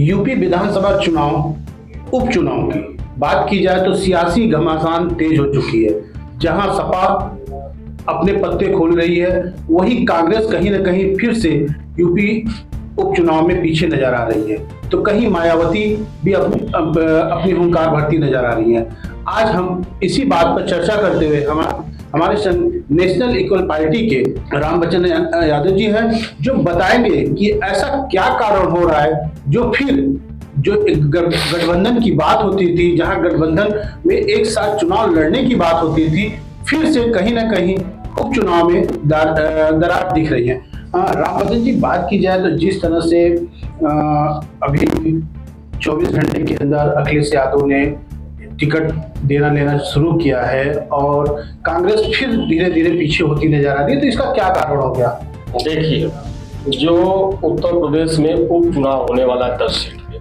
UP विधानसभा चुनाव उपचुनाव की बात की जाए तो सियासी घमासान तेज हो चुकी है। जहां सपा अपने पत्ते खोल रही है, वहीं कांग्रेस कहीं न कहीं फिर से यूपी उपचुनाव में पीछे नजर आ रही है। तो कहीं मायावती भी अपनी हुंकार भरती नजर आ रही है। आज हम इसी बात पर चर्चा करते हुए हमारे नेशनल इक्वल पार्टी के रामबच्चन यादव जी हैं, जो बताएंगे कि ऐसा क्या कारण हो रहा है जो एक गठबंधन की बात होती थी, जहां गठबंधन में एक साथ चुनाव लड़ने की बात होती थी, फिर से कहीं ना कहीं उपचुनाव में दरार दिख रही है। रामबच्चन जी, बात की जाए तो जिस तरह से अभी 24 घंटे के अंदर अखिलेश यादव ने टिकट देना लेना शुरू किया है और कांग्रेस फिर धीरे धीरे पीछे होती नजर आ रही है, तो इसका क्या कारण हो गया? देखिए, जो उत्तर प्रदेश में उपचुनाव होने वाला 10 सीट पे,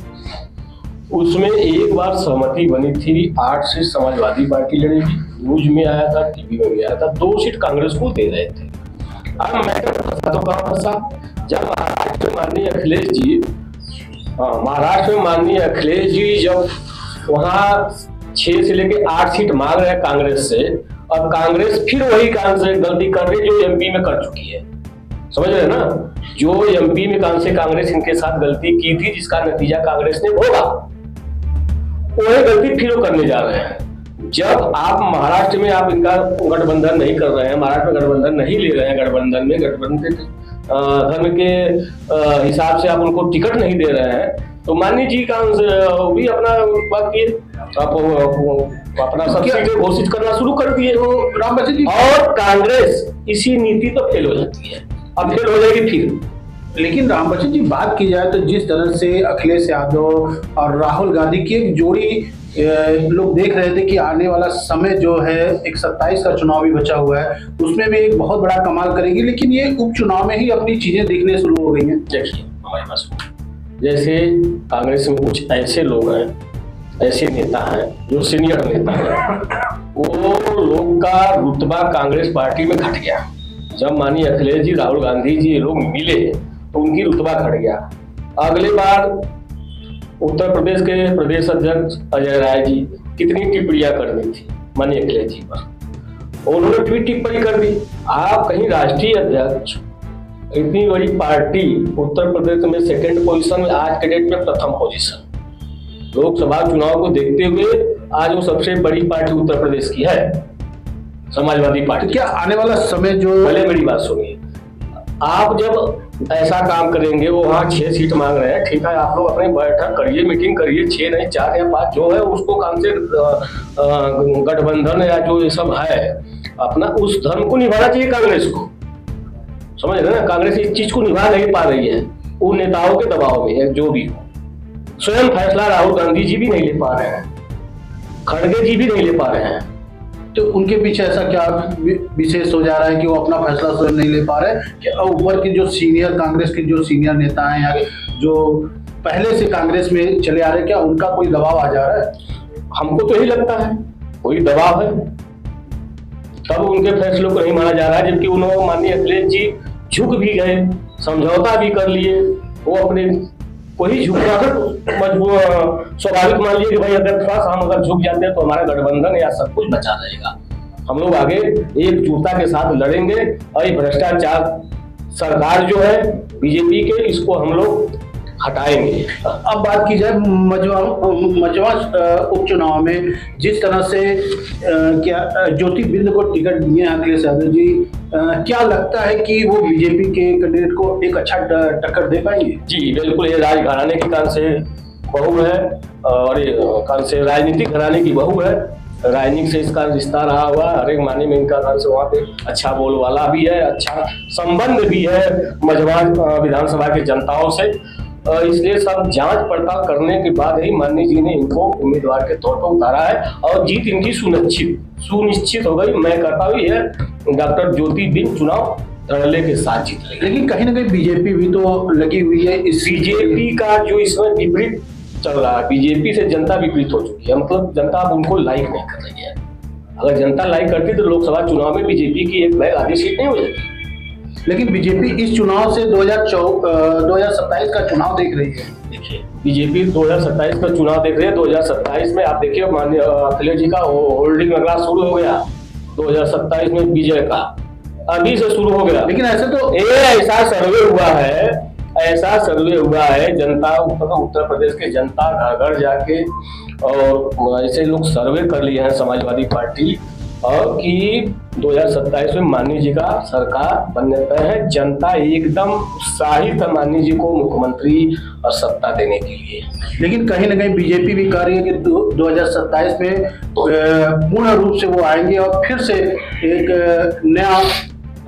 उसमें एक बार सहमति बनी थी, 8 सीट समाजवादी पार्टी लड़ेगी, न्यूज में आया था, टीवी में भी आया था, 2 सीट कांग्रेस को दे रहे थे। अब मैं फंसा जब महाराष्ट्र में माननीय अखिलेश जी जब वहाँ 6 से लेके 8 सीट मांग रहे हैं कांग्रेस से, और कांग्रेस फिर वही गलती कर रही है जो एमपी में कर चुकी है। समझ रहे हैं ना, जो एमपी में कांग्रेस इनके साथ गलती की थी, जिसका नतीजा कांग्रेस ने भोगा, वही गलती फिर वो करने जा रहे हैं। जब आप महाराष्ट्र में आप इनका गठबंधन नहीं कर रहे हैं, महाराष्ट्र में गठबंधन नहीं ले रहे हैं, गठबंधन धर्म के हिसाब से आप उनको टिकट नहीं दे रहे हैं, तो माननीय जी का भी अपना बात किए, अपना सब सीटें घोषित करना शुरू कर दिए रामबच्चन जी, और कांग्रेस इसी नीति तो फेल हो जाती है, अब फेल हो जाएगी फिर। लेकिन रामबच्चन जी, बात की जाए तो जिस तरह से अखिलेश यादव और राहुल गांधी की एक जोड़ी लोग देख रहे थे कि आने वाला समय जो है, एक 27 का चुनाव भी बचा हुआ है, उसमें भी एक बहुत बड़ा कमाल करेगी, लेकिन ये उपचुनाव में ही अपनी चीजें दिखने शुरू हो गई हैं। देखिए, हमारे पास जैसे कांग्रेस में कुछ ऐसे लोग हैं, ऐसे नेता हैं जो सीनियर नेता हैं, वो लोग का रुतबा कांग्रेस पार्टी में घट गया। जब माननीय अखिलेश जी, राहुल गांधी जी ये लोग मिले तो उनकी रुतबा घट गया। अगले बार उत्तर प्रदेश के प्रदेश अध्यक्ष अजय राय जी कितनी टिप्पणियां कर दी थी माननीय अखिलेश जी पर, उन्होंने भी टिप्पणी कर दी। आप कहीं राष्ट्रीय अध्यक्ष, इतनी बड़ी पार्टी उत्तर प्रदेश में 2nd पोजीशन में, आज के डेट में 1st पोजीशन, लोकसभा चुनाव को देखते हुए आज वो सबसे बड़ी पार्टी उत्तर प्रदेश की है समाजवादी पार्टी। क्या आने वाला समय जो, पहले मेरी बात सुनिए, आप जब ऐसा काम करेंगे, वो वहाँ 6 सीट मांग रहे हैं, ठीक है, आप लोग अपनी बैठक करिए, मीटिंग करिए, 6 नहीं 4 या 5 जो है उसको काम से गठबंधन या जो ये सब है अपना उस धर्म को निभाना चाहिए कांग्रेस को। समझ रहे ना, कांग्रेस इस चीज को निभा नहीं पा रही है, उन नेताओं के दबाव में, जो भी हो। स्वयं फैसला राहुल गांधी जी भी नहीं ले पा रहे हैं, खड़गे जी भी नहीं ले पा रहे हैं, तो उनके पीछे ऐसा क्या विशेष हो जा रहा है कि वो अपना फैसला स्वयं नहीं ले पा रहे कि ऊपर की जो सीनियर कांग्रेस के जो सीनियर नेता हैं या जो पहले से कांग्रेस में चले आ रहे हैं, क्या उनका कोई दबाव आ जा रहा है? हमको तो यही लगता है कोई दबाव है, तब उनके फैसलों को नहीं माना जा रहा है। जबकि उन्होंने माननीय अखिलेश जी झुक भी गए, समझौता भी कर लिए, वो अपने वही झुकना मजबूर स्वाभाविक मान लिए कि भाई अगर थोड़ा सा हम अगर झुक जाते हैं तो हमारा गठबंधन या सब कुछ बचा रहेगा, हम लोग आगे एकजुटता के साथ लड़ेंगे और ये भ्रष्टाचार सरकार जो है बीजेपी के, इसको हम लोग हटाएंगे। अब बात की जाए मझवा उपचुनाव में, जिस तरह से क्या ज्योति बिंद को टिकट दिए हैं अखिलेश यादव जी, क्या लगता है कि वो बीजेपी के कैंडिडेट को एक अच्छा टक्कर दे पाएंगे? जी बिल्कुल, ये राजघराने की कान से बहू है और ये कान से राजनीतिक घराने की बहू है, राजनीतिक से इसका रिश्ता रहा हुआ, हर एक माने में इनका कान से वहाँ पे अच्छा बोलवाला भी है, अच्छा संबंध भी है मझवा विधानसभा के जनताओं से, इसलिए सब जांच पड़ताल करने के बाद ही माननीय जी ने इनको उम्मीदवार के तौर पर उतारा है और जीत इनकी सुनिश्चित हो गई। मैं कहता हूँ यह डॉक्टर ज्योति बिंद चुनाव धड़ल्ले के साथ जीत रही है। लेकिन कहीं ना कहीं बीजेपी भी तो लगी हुई है, इस बीजेपी का जो इसमें विपरीत चल रहा है, बीजेपी से जनता विपरीत हो चुकी है, मतलब जनता अब उनको लाइक नहीं कर रही है। अगर जनता लाइक करती तो लोकसभा चुनाव में बीजेपी की एक बैग आधी सीट नहीं हो जाती। लेकिन बीजेपी इस चुनाव से 2027 का चुनाव देख रही है। देखिए बीजेपी 2027 का चुनाव देख रहे हैं। 2027 में आप देखिए माननीय अखिलेश जी का होल्डिंग लगना शुरू हो गया। 2027 में विजय का अभी से शुरू हो गया। लेकिन ऐसे तो ऐसा सर्वे हुआ है जनता उत्तर प्रदेश के जनता घर घर जाके और ऐसे लोग सर्वे कर लिए हैं समाजवादी पार्टी और कि 2027 में माननीय जी का सरकार बनने पर है। जनता एकदम उत्साहित है माननीय जी को मुख्यमंत्री और सत्ता देने के लिए। लेकिन कहीं ना कहीं बीजेपी भी कह रही है कि 2027 में पूर्ण रूप से वो आएंगे और फिर से एक नया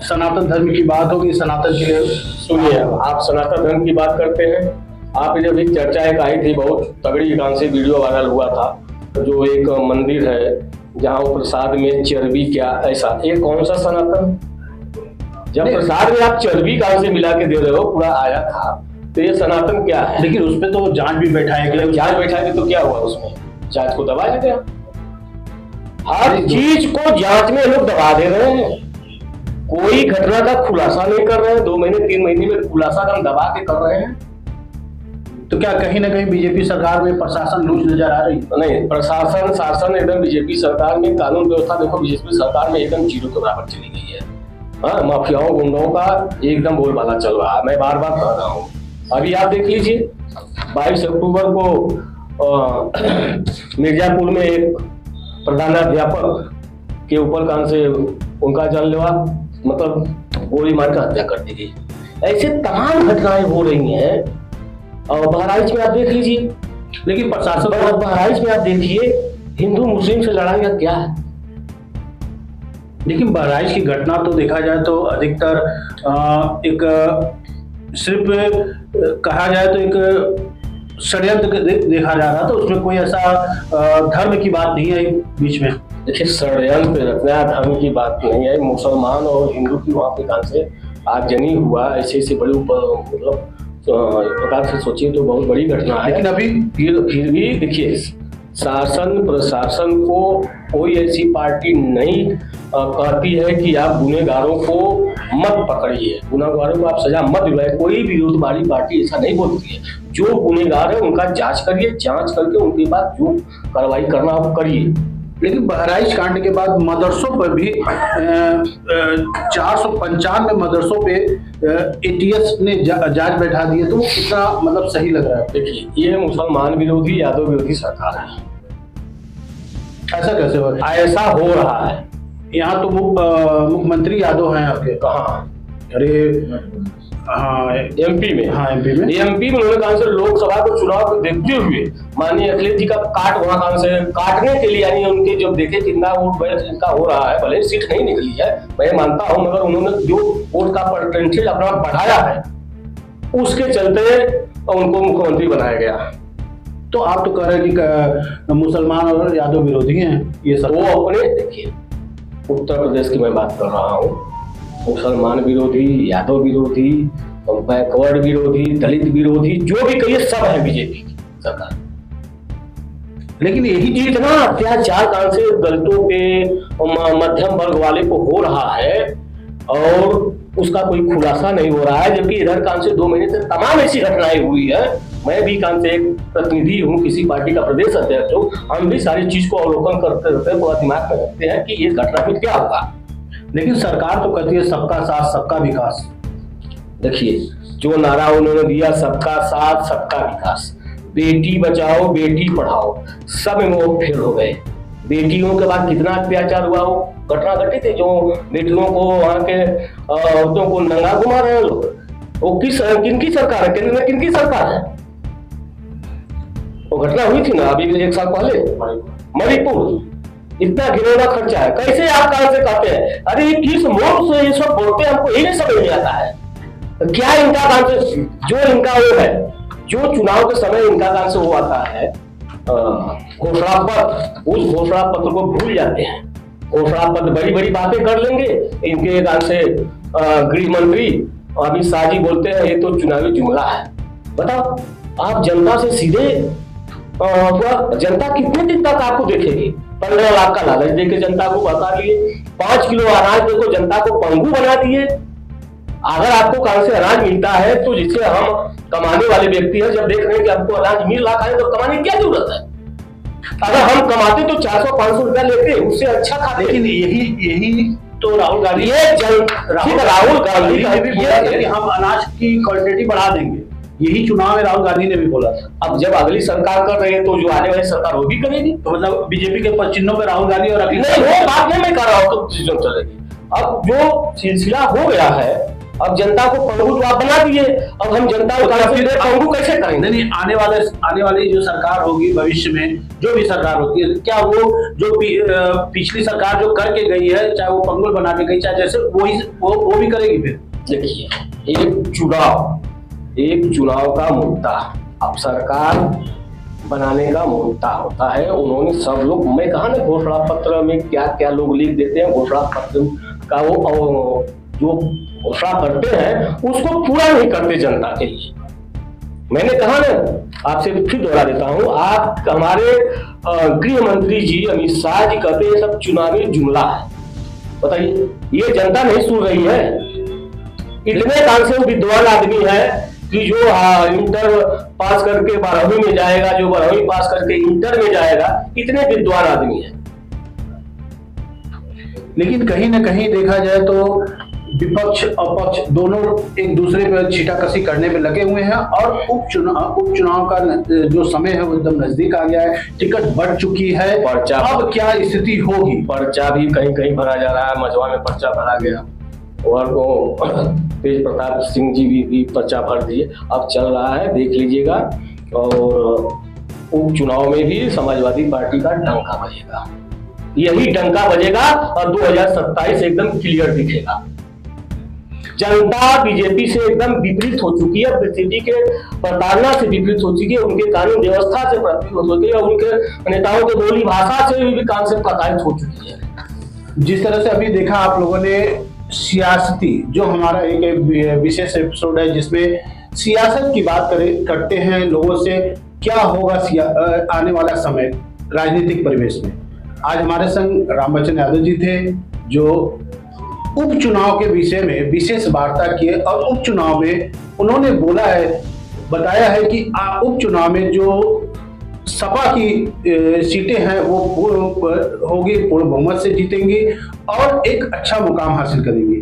सनातन धर्म की बात होगी। सनातन के लिए सुनिए, आप सनातन धर्म की बात करते हैं। आप जब एक चर्चा एक आई थी बहुत तगड़ी गान से वीडियो वायरल हुआ था, जो एक मंदिर है जहाँ प्रसाद में चर्बी क्या ऐसा, ये कौन सा सनातन? जब प्रसाद में आप चर्बी कहाँ से मिला के दे रहे हो, पूरा आया था, तो ये सनातन क्या है? लेकिन उस पर तो जांच भी बैठाया गया। जांच बैठाएंगे तो क्या हुआ उसमें? जांच को दबा देते हैं। हर चीज को जांच में लोग दबा दे रहे हैं। कोई घटना का खुलासा नहीं कर रहे हैं। 2 महीने 3 महीने में खुलासा हम दबा के कर रहे हैं। तो क्या कहीं ना कहीं बीजेपी सरकार में प्रशासन लूज नजर आ रही है? नहीं, प्रशासन शासन एकदम बीजेपी सरकार में, कानून व्यवस्था देखो बीजेपी सरकार में एकदम जीरो के बराबर चली गई है। हाँ, माफियाओं गुंडों का एकदम बोलबाला चल रहा है। मैं बार बार कह रहा हूँ, अभी आप देख लीजिए 22 अक्टूबर को मिर्जापुर में एक प्रधानाध्यापक के ऊपर कान से उनका जानलेवा मतलब गोली मारकर हत्या कर दी गई। ऐसे तमाम घटनाएं हो रही हैं। और बहराइच में आप देख लीजिए, लेकिन प्रशासन बहराइच में आप देखिए हिंदू मुस्लिम से लड़ाई का क्या है। लेकिन बहराइच की घटना तो देखा जाए तो अधिकतर एक सिर्फ कहा जाए तो एक षड्यंत्र देखा जा रहा था। उसमें कोई ऐसा धर्म की बात नहीं आई बीच में। देखिए, षड्यंत्र रचना धर्म की बात नहीं है। मुसलमान और हिंदू की वहां पे कान से आगजनी हुआ, ऐसे बड़े मतलब एक प्रकार से सोचिए तो बहुत बड़ी घटना है। लेकिन अभी फिर भी देखिए, शासन प्रशासन को कोई ऐसी पार्टी नहीं कहती है कि आप गुनहगारों को मत पकड़िए, गुनहगारों को आप सजा मत दिलवाइए। कोई विरोधवादी पार्टी ऐसा नहीं बोलती है। जो गुनहगार है उनका जांच करिए, जांच करके उनके बाद जो कार्रवाई करना हो करिए। लेकिन बहराइच कांड के बाद मदरसों पर भी 495 मदरसों पे ATS ने जांच बैठा दी है। तो वो कितना मतलब सही लग रहा है? देखिए, ये मुसलमान विरोधी यादव विरोधी सरकार है। ऐसा कैसे हो रहा है? ऐसा हो रहा है। यहाँ तो मुख्यमंत्री यादव हैं आपके। कहाँ? अरे हाँ, MP में। हाँ, MP में उन्होंने कहा से लोकसभा के चुनाव को देखते हुए माननीय अखिलेश जी का काट वहां कहा से काटने के लिए, यानी उनके जब देखे कितना वोट इनका हो रहा है, भले सीट नहीं निकली है मैं मानता हूं, मगर उन्होंने जो वोट का परसेंटेज अपना बढ़ाया है उसके चलते उनको मुख्यमंत्री बनाया गया। तो आप तो कह रहे हैं कि मुसलमान और यादव विरोधी हैं ये सब। वो अपने देखिए, उत्तर प्रदेश की मैं बात कर रहा हूँ, मुसलमान विरोधी, यादव विरोधी, बैकवर्ड विरोधी, दलित विरोधी, जो भी कहिए सब है बीजेपी की सरकार। लेकिन यही चीज इतना अत्याचार कान से दलितों पे मध्यम वर्ग वाले को हो रहा है और उसका कोई खुलासा नहीं हो रहा है, जबकि इधर कान से 2 महीने से तमाम ऐसी घटनाएं हुई है। मैं भी कान से एक प्रतिनिधि हूँ, किसी पार्टी का प्रदेश अध्यक्ष हूँ, हम भी सारी चीज को अवलोकन करते रहते, पूरा दिमाग में रखते हैं कि ये घटना में क्या होगा। लेकिन सरकार तो कहती है सबका साथ सबका विकास। देखिए, जो नारा उन्होंने दिया सबका साथ सबका विकास, बेटी बचाओ बेटी पढ़ाओ, सब में वो फेल हो गए। बेटियों के बाद कितना अत्याचार हुआ, वो घटना घटी थी जो बेटियों को वहां के औरतों को नंगा घुमा रहे हैं लोग। वो किनकी सरकार है? केंद्र में किनकी सरकार है? वो घटना हुई थी ना अभी 1 साल पहले मणिपुर। इतना घिनौना खर्चा है। कैसे आप कहां से कहते हैं? अरे किस मूर्ख से ये सब बोलते हैं, हमको यही समझ नहीं आता है। क्या इनका काम से जो इनका वो है, जो चुनाव के समय इनका काम से वो आता है घोषणा पत्र, उस घोषणा पत्र को भूल जाते हैं। घोषणा पत्र बड़ी बड़ी बातें कर लेंगे, इनके काम से गृह मंत्री अमित शाह जी बोलते हैं ये तो चुनावी जुमला है। बताओ, आप जनता से सीधे जनता कितने दिन तक आपको देखेगी? 15 लाख का लालच देके जनता को बता लिए, 5 किलो अनाज देखो जनता को पंगु बना दिए। अगर आपको कहां से अनाज मिलता है तो जिसे हम कमाने वाले व्यक्ति हैं, जब देख रहे हैं कि हमको अनाज मिल रहा है तो कमाने की क्या जरूरत है? अगर हम कमाते तो 400-500 रुपया लेते, उससे अच्छा खाते। लेकिन यही तो राहुल गांधी राहुल गांधी ने भी बोला था कि हम अनाज की क्वांटिटी बढ़ा देंगे। यही चुनाव में राहुल गांधी ने भी बोला था। अब जब अगली सरकार कर रही है तो जो आने वाली सरकार वो भी करेगी। तो मतलब बीजेपी के चिन्हों पे राहुल गांधी और अगली नहीं, वो बात नहीं मैं कर रहा हूँ तो चीजों चलेगी। अब जो सिलसिला हो गया है, अब जनता को पंगु तो आप बना दिए, अब हम जनता को पंगु कैसे करेंगे? नहीं, आने वाली जो सरकार होगी भविष्य में, जो भी सरकार होती है, क्या वो जो पिछली सरकार जो करके गई है, चाहे वो पंगुल बना के गई, चाहे जैसे वो भी करेगी। फिर देखिए, एक चुनाव का मुद्दा अब सरकार बनाने का मुद्दा होता है। उन्होंने सब लोग, मैं कहा ना, घोषणा पत्र में क्या क्या लोग लिख देते हैं, घोषणा पत्र का वो जो घोषणा करते हैं उसको पूरा नहीं करते जनता के लिए। मैंने कहा ना, आपसे फिर दोहरा देता हूं, आप हमारे गृह मंत्री जी अमित शाह जी कहते हैं सब चुनावी जुमला है। बताइए, ये जनता नहीं सुन रही है? इतने काल से विद्वान आदमी है कि जो इंटर पास करके 12वीं में जाएगा, जो 12वीं पास करके इंटर में जाएगा, इतने विद्वान आदमी है। लेकिन कहीं ना कहीं देखा जाए तो विपक्ष अपक्ष दोनों एक दूसरे पर छीटाकशी करने में लगे हुए हैं और उपचुनाव का जो समय है वो एकदम नजदीक आ गया है। टिकट बढ़ चुकी है। अब क्या स्थिति होगी? पर्चा भी कहीं कहीं भरा जा रहा है। मझवा में पर्चा भरा गया और वो तेज प्रताप सिंह जी भी पर्चा भर दिए। अब चल रहा है, देख लीजिएगा। और उपचुनाव में भी समाजवादी पार्टी का डंका बजेगा, यही डंका बजेगा और 2027 एकदम क्लियर दिखेगा। जनता बीजेपी से एकदम विपरीत हो चुकी है, बीजेपी के प्रताड़ना से विपरीत हो चुकी है, उनके कानून व्यवस्था से विपरीत हो चुकी है, उनके नेताओं की बोली भाषा से भी कान से प्रताड़ित हो चुकी है। जिस तरह से अभी देखा आप लोगों ने, सियासती जो हमारा एक विशेष एपिसोड है जिसमें सियासत की बात करते हैं लोगों से, क्या होगा आने वाला समय राजनीतिक परिवेश में। आज हमारे संग रामबच्चन यादव जी थे जो उपचुनाव के विषय में विशेष वार्ता किए और उपचुनाव में उन्होंने बताया है कि उपचुनाव में जो सपा की सीटें हैं वो होगी पूर्ण बहुमत से जीतेंगी और एक अच्छा मुकाम हासिल करेंगी।